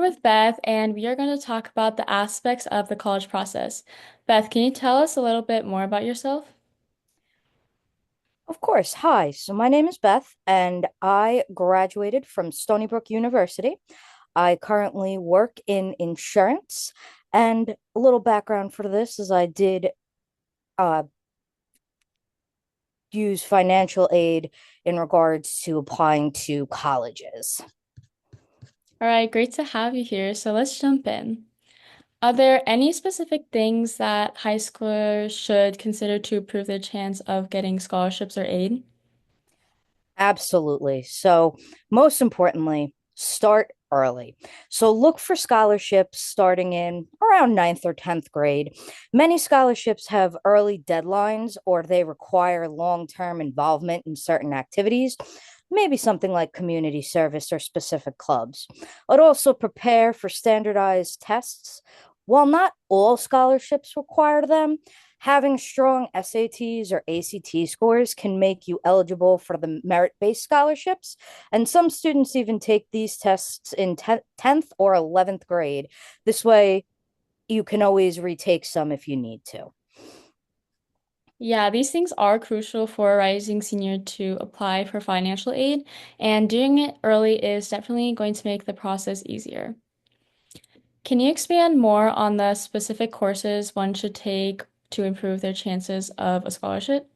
with Beth, and we are going to talk about the aspects of the college process. Beth, can you tell us a little bit more about yourself? Of course. Hi. So my name is Beth, and I graduated from Stony Brook University. I currently work in insurance. And a little background for this is I did uh, use financial aid in regards to applying to colleges. All right, great to have you here. So let's jump in. Are there any specific things that high schoolers should consider to improve their chance of getting scholarships or aid? Absolutely. So, most importantly, start early. So, look for scholarships starting in around ninth or 10th grade. Many scholarships have early deadlines or they require long term involvement in certain activities, maybe something like community service or specific clubs. But also prepare for standardized tests. While not all scholarships require them, having strong SATs or ACT scores can make you eligible for the merit based scholarships. And some students even take these tests in 10th or 11th grade. This way, you can always retake some if you need to. Yeah, these things are crucial for a rising senior to apply for financial aid, and doing it early is definitely going to make the process easier. Can you expand more on the specific courses one should take to improve their chances of a scholarship?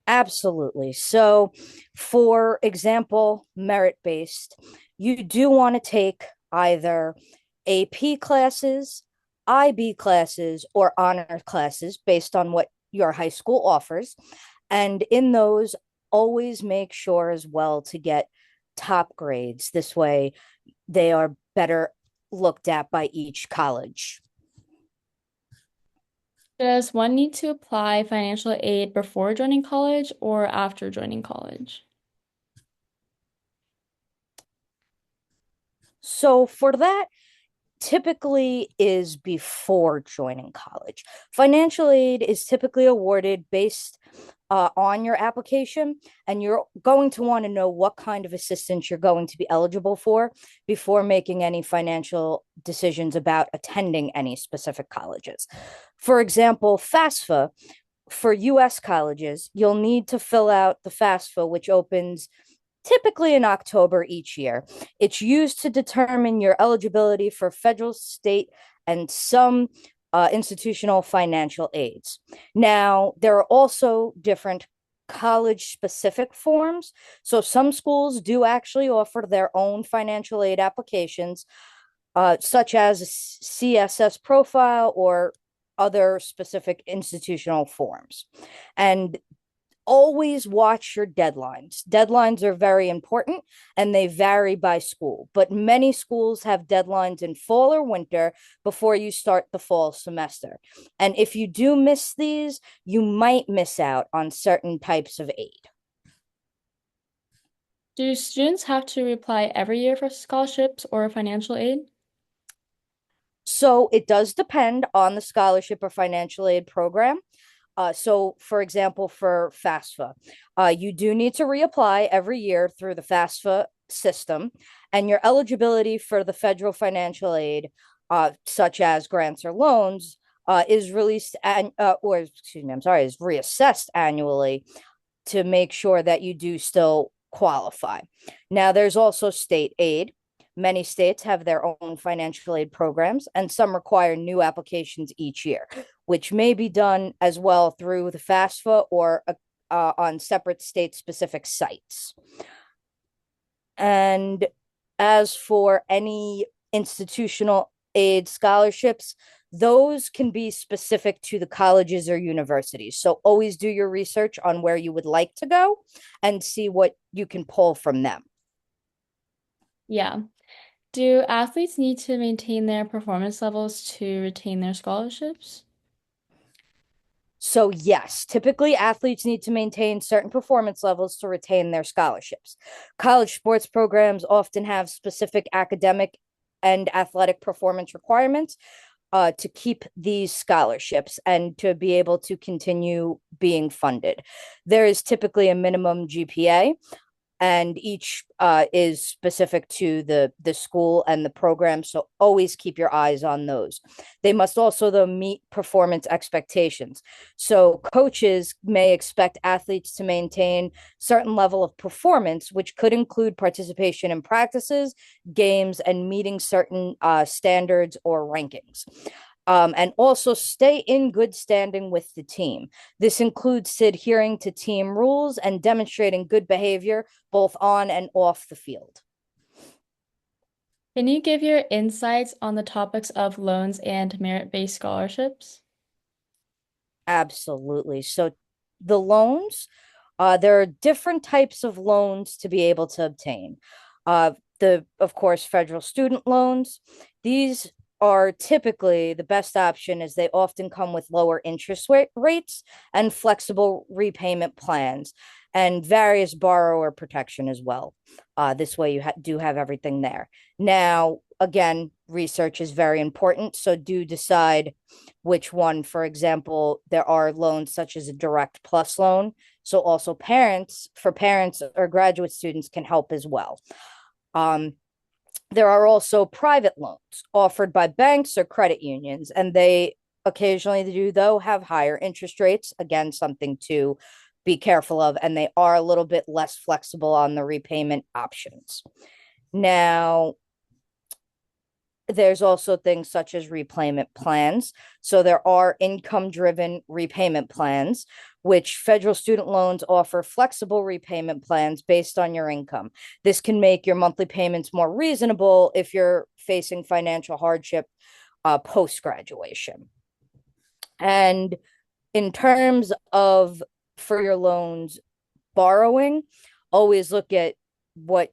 Absolutely. So, for example, merit based, you do want to take either AP classes, IB classes, or honor classes based on what your high school offers. And in those, always make sure as well to get top grades. This way, they are better looked at by each college. Does one need to apply financial aid before joining college or after joining college? So, for that, typically is before joining college. Financial aid is typically awarded based on your application, and you're going to want to know what kind of assistance you're going to be eligible for before making any financial decisions about attending any specific colleges. For example, FAFSA for US colleges, you'll need to fill out the FAFSA, which opens typically in October each year. It's used to determine your eligibility for federal, state, and some institutional financial aids. Now, there are also different college specific forms. So, some schools do actually offer their own financial aid applications, such as a CSS profile or other specific institutional forms. And always watch your deadlines. Deadlines are very important and they vary by school, but many schools have deadlines in fall or winter before you start the fall semester. And if you do miss these, you might miss out on certain types of aid. Do students have to reapply every year for scholarships or financial aid? So it does depend on the scholarship or financial aid program. So, for example, for FAFSA, you do need to reapply every year through the FAFSA system, and your eligibility for the federal financial aid, such as grants or loans, is released or excuse me, I'm sorry, is reassessed annually to make sure that you do still qualify. Now, there's also state aid. Many states have their own financial aid programs, and some require new applications each year, which may be done as well through the FAFSA or on separate state specific sites. And as for any institutional aid scholarships, those can be specific to the colleges or universities. So always do your research on where you would like to go and see what you can pull from them. Yeah. Do athletes need to maintain their performance levels to retain their scholarships? So, yes, typically athletes need to maintain certain performance levels to retain their scholarships. College sports programs often have specific academic and athletic performance requirements to keep these scholarships and to be able to continue being funded. There is typically a minimum GPA. and each is specific to the school and the program. So always keep your eyes on those. They must also, though, meet performance expectations. So coaches may expect athletes to maintain certain level of performance, which could include participation in practices, games, and meeting certain standards or rankings. And also stay in good standing with the team. This includes adhering to team rules and demonstrating good behavior both on and off the field. Can you give your insights on the topics of loans and merit-based scholarships? Absolutely. So the loans, there are different types of loans to be able to obtain. Of course, federal student loans. These are typically the best option as they often come with lower interest rates and flexible repayment plans and various borrower protection as well. This way, you do have everything there. Now, again, research is very important. So do decide which one. For example, there are loans such as a direct plus loan. So also parents or graduate students can help as well. Um, there are also private loans offered by banks or credit unions, and they occasionally do, though, have higher interest rates. Again, something to be careful of, and they are a little bit less flexible on the repayment options. Now, there's also things such as repayment plans. So there are income driven repayment plans, which federal student loans offer flexible repayment plans based on your income. This can make your monthly payments more reasonable if you're facing financial hardship post graduation. And in terms of for your loans borrowing, always look at what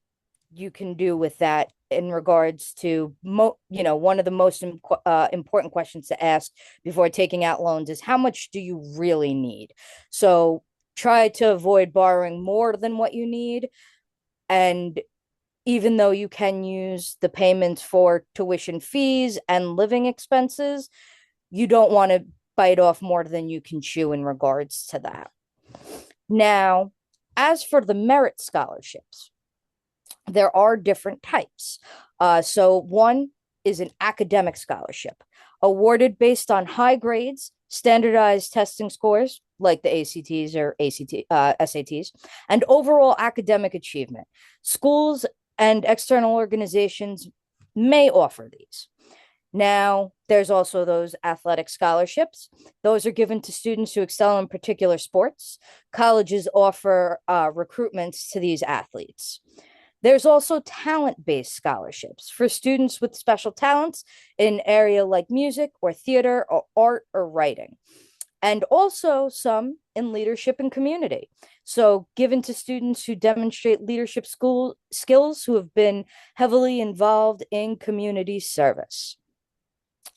you can do with that in regards to one of the most important questions to ask before taking out loans is how much do you really need. So try to avoid borrowing more than what you need, and even though you can use the payments for tuition fees and living expenses, you don't want to bite off more than you can chew in regards to that. Now, as for the merit scholarships, there are different types. So one is an academic scholarship awarded based on high grades, standardized testing scores like the ACTs or SATs, and overall academic achievement. Schools and external organizations may offer these. Now, there's also those athletic scholarships. Those are given to students who excel in particular sports. Colleges offer recruitments to these athletes. There's also talent-based scholarships for students with special talents in an area like music or theater or art or writing. And also some in leadership and community. So given to students who demonstrate leadership school skills who have been heavily involved in community service.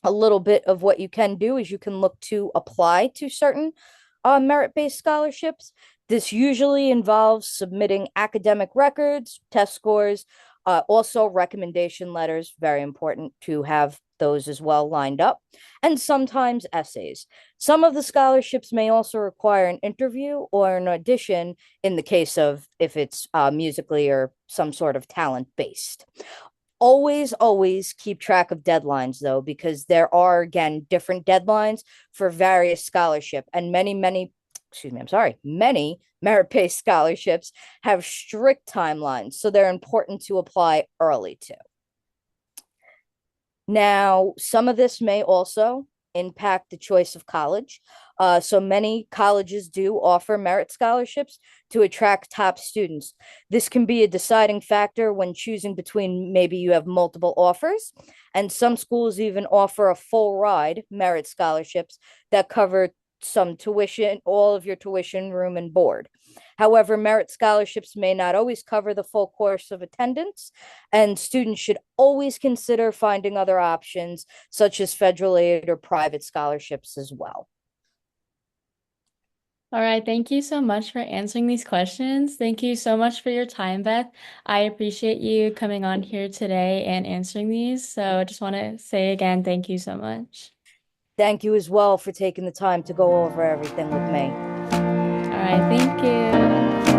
A little bit of what you can do is you can look to apply to certain merit-based scholarships. This usually involves submitting academic records, test scores, also recommendation letters, very important to have those as well lined up, and sometimes essays. Some of the scholarships may also require an interview or an audition in the case of if it's musically or some sort of talent based. Always keep track of deadlines though, because there are again different deadlines for various scholarship, and many merit-based scholarships have strict timelines, so they're important to apply early to. Now, some of this may also impact the choice of college. So many colleges do offer merit scholarships to attract top students. This can be a deciding factor when choosing between maybe you have multiple offers, and some schools even offer a full ride merit scholarships that cover some tuition, all of your tuition, room, and board. However, merit scholarships may not always cover the full course of attendance, and students should always consider finding other options, such as federal aid or private scholarships as well. All right, thank you so much for answering these questions. Thank you so much for your time, Beth. I appreciate you coming on here today and answering these. So I just want to say again, thank you so much. Thank you as well for taking the time to go over everything with me. All right, thank you.